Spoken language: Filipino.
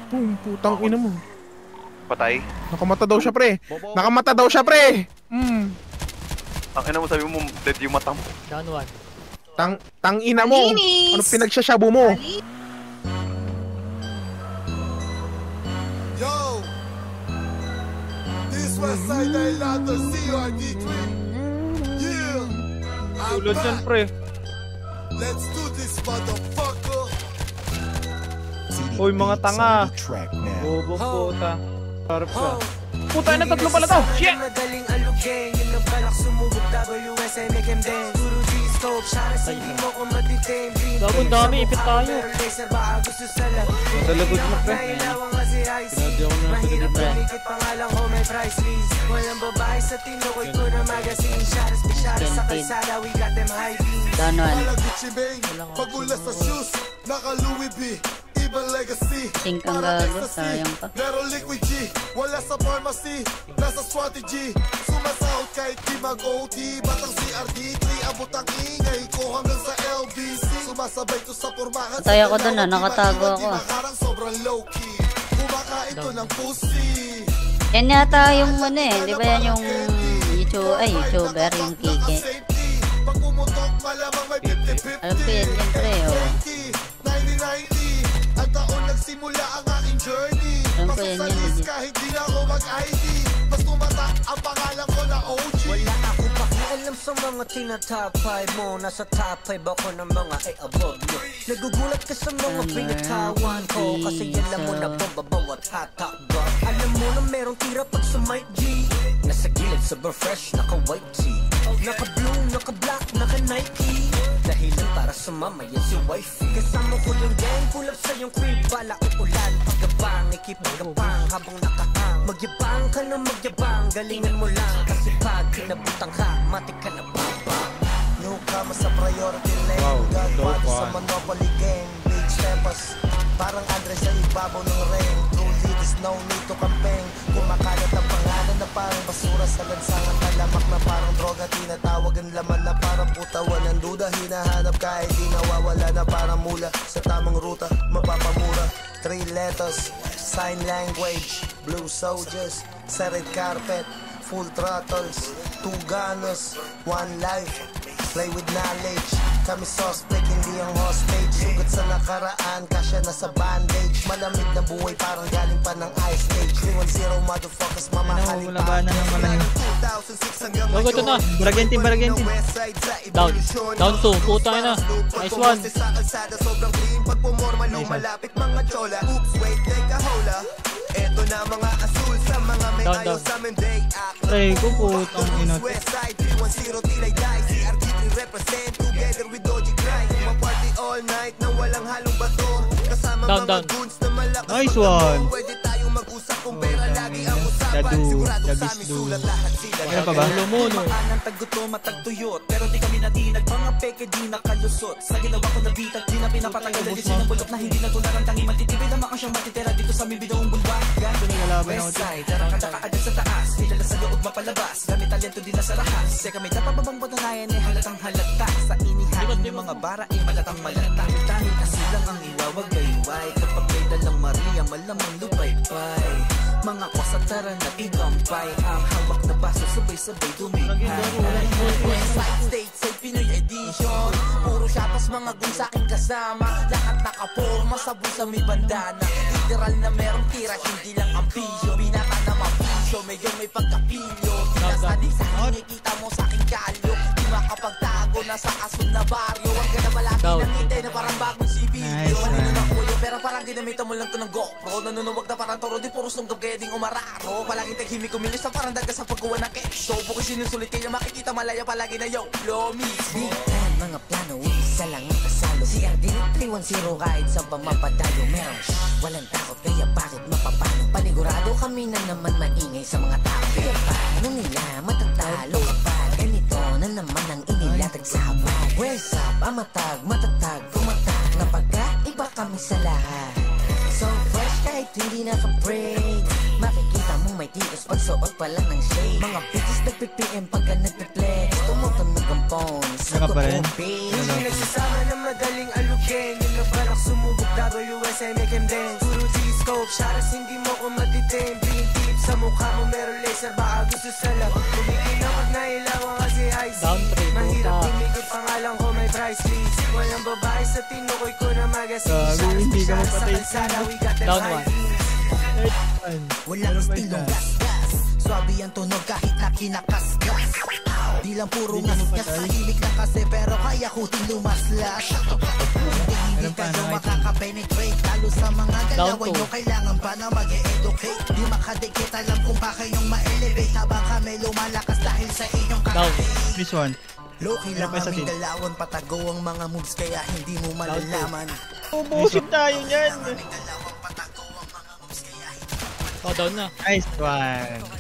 Putang ina mo. Patay? Nakamata daw siya, pre. Nakamata daw siya, pre. Ang ina mo, sabi mo, dead yung mata mo. Down one. Tang ina mo. Ano pinagsasyabu mo? Yo! This Westside Island, CRD3. Yeah! I'm Tulad yan, pre. Let's do this, motherfucker! Uy, mga tanga. Bobo, puta. Harap ka. Puta, na tatlo pala to. Shit! Gagawin dami, ipit tayo. Madalagod mo, pre. Pinadi ako na sa pre. Down one. Pagulas sa shoes, naka Louis V. Ibang legacy. Sink ang gago, sayang pa. Pero liquid G, wala sa pharmacy. Nasa strategy, sumasahod kahit di mag-OT. Batang CRD3, abot ang ingay ko hanggang sa LBC. Sumasabay to sa pormahan. Patay ako dun nakatago ako. Sobrang low-key, kumakain to ng pussy. Yan yata yung ano eh, di ba yan yung YouTuber, yung Kike. Pag pumutok, malamang may 50-50. Alam ko yan pre, oh. 90-90, ang taon nagsimula ang aking journey. Masusalis kahit di na ako mag-ID. Mas tumatak ang pangalan ko na OG. Wala akong pakialam sa mga tina-top 5 mo. Nasa top 5 ako ng mga above mo. Nagugulat ka sa mga pinatawan ko. Kasi alam mo na bawat hatak ba. Alam mo na merong tira pag sa mic G. Nasa gilid sobrang fresh, naka-white tee. Naka-blue, naka-black, naka-Nike. Dahilan para sumama yan si wifey. Kasama ko yung gang, pull up sa yung crib. Bala uulan, pagabang, ikipagabang habang nakahang. Magyabang ka na magyabang, galingan mo lang. Kasi pag kinabutang ka, matik ka na babang. Newcomer sa priority lane. Godfather sa Monopoly game. Big steppers, parang Andres sa ibabaw ng ring. True leaders, no need to campaign. Kumakalat ang pangalan na parang basura sa lansangan. Talamak na parang droga, tinatawagan laman na parang puta. Walang duda, hinahanap kahit di nawawala na parang mula. Sa tamang ruta, mapapamura. 3 letters, sign language. Blue soldiers, sa red carpet. Full throttles, 2 gunners, 1 life. Play with knowledge. Kami suspect, hindi ang hostage. Sugat sa nakaraan, kasya na sa bandage. Malamig na buhay, parang galing pa ng ice age. 310 motherfuckers, mamahalin pa. Gago ito na. Baragentin. Down 2. Puta na. Nice one. Sobrang clean, pagpumorma lumalapit mga chola. Oops, wait, take a hola. Eto na mga asul sa mga may ayaw sa amin day. Aray ko, putang ina. Westside 310 tilay die. CRD3 represent together with Doji Grind. Party all night na walang halong bato. Kasama mga goons na malakas. Nice one. Pwede tayong mag-usap kung pera lagi ang usapan. Sigurado sa amin sulat lahat sila. Ano pa ba? Lumono. Ang tagguto, matagtuyot. Pero di kami natinag. Mga peke di nakalusot. Sa ginawa ko na bitag, di na pinapatagal. Alisin ang bulok na hindi na tularang tangi. Matitibay na makang siyang matitira dito sa mibidong bulwak. Westside, tarang-kataka agad sa taas. Kilala sa loob mapalabas. Gamit talento din na sa rahas. Seka may napapabang patunayan eh halatang halata. Sa inihain yung mga bara eh malatang malata. Tahi na silang ang iwawagayway. Kapag may dalang Maria malamang lupay-pay. Mga kwasatara na igampay. Ang hawak na baso sabay-sabay dumihay. Westside State sa Pinoy Edition. Puro shapas mga gun sa aking kasama. Lahat nakaporma sa busa may bandana. Literal na merong tira, hindi lang ang pisyo. Binata na mapisyo, medyo may pagkapilyo. Tinasadik sa kinikita mo sa aking kalyo. Di makapagtago na sa asul na baryo. Huwag ka na malaki ng ngitay na parang bagong sibilyo. Manino na kuyo, pero parang ginamita mo lang to ng GoPro. Nanunuwag na parang toro, di puro sunggab kaya ding umararo. Palaging taghimik kumilis na parang daga sa pagkuha ng keso. Bukis sinusulit kaya makikita malaya palagi na yo. Blow me. Big time, mga plano, isa lang ang kasalo. CRD 310 kahit sa pamapadayo. Meron walang takot kaya bakit mapapano. Panigurado kami na naman maingay sa mga tao. Kaya paano nila matatalo kapag ganito na naman ang inilatag sa hawag. Where's up, amatag, matatag, pumatag na pagkaiba kami sa lahat. So fresh kahit hindi naka-break. Makikita mo may titos pagsuot pala ng shade. Mga bitches nagpipm pagka nagpiplex. Tumutunog ang phone, sagot pa rin? mo babe. Hindi nagsasama na madaling alukin. Yung nabalak sumubok WSM make him dance. Puro G-scope, sharas hindi mo ko matitim. Being deep sa mukha mo meron laser, baka gusto sa lab. Tumigil na wag na ilawan kasi icy. Down 3, Mahirap puta. tumigil, pangalan ko may price list. Walang babae sa tinukoy ko na magazine. Gago, hindi ka Sharas sa mapatay. kalsada, we got them Down high 1. heels. Walang istilong gas-gas. Swabe ang tunog kahit na kinakasgas. Di lang puro ngas-ngas, mahilig lang kasi pero kaya kuting lumaslas. Hindi kayo makakapenetrate, lalo sa mga galawan nyo kailangan pa na mag-e-educate. Di makadikit, alam kung pa kayong ma-elevate habang kami lumalakas dahil sa inyong Down. kakapit. This one. Loki lang pa sa aming team. galawan, patago ang mga moves kaya hindi mo malalaman. Ubusin tayo niyan. Aming galawan, patago ang mga moves kaya hindi mo Oh, down na. Nice one.